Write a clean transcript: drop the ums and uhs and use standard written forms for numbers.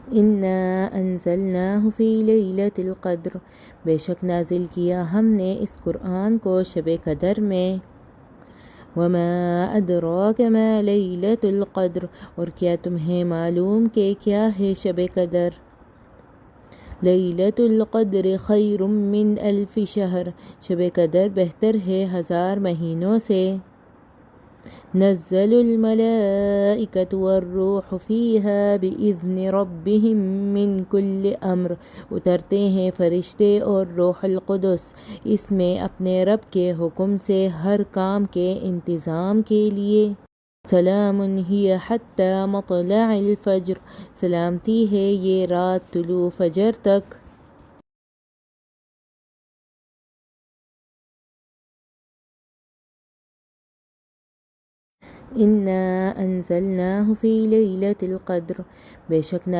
انا انزلناہ فی لیلۃ القدر، بے شک نازل کیا ہم نے اس قرآن کو شب قدر میں۔ وما ادراک ما لیلۃ القدر، اور کیا تمہیں معلوم کہ کیا ہے شب قدر؟ لیلۃ القدر خیر من الف شہر، شب قدر بہتر ہے 1000 مہینوں سے۔ نزل الملائکۃ والروح فیہا بإذن ربہم من کل امر، اترتے ہیں فرشتے اور روح القدس اس میں اپنے رب کے حکم سے ہر کام کے انتظام کے لیے۔ سلام ہی حتی مطلع الفجر، سلامتی ہے یہ رات طلوع فجر تک۔ انا انزلناہ فی لیلۃ القدر، بے شک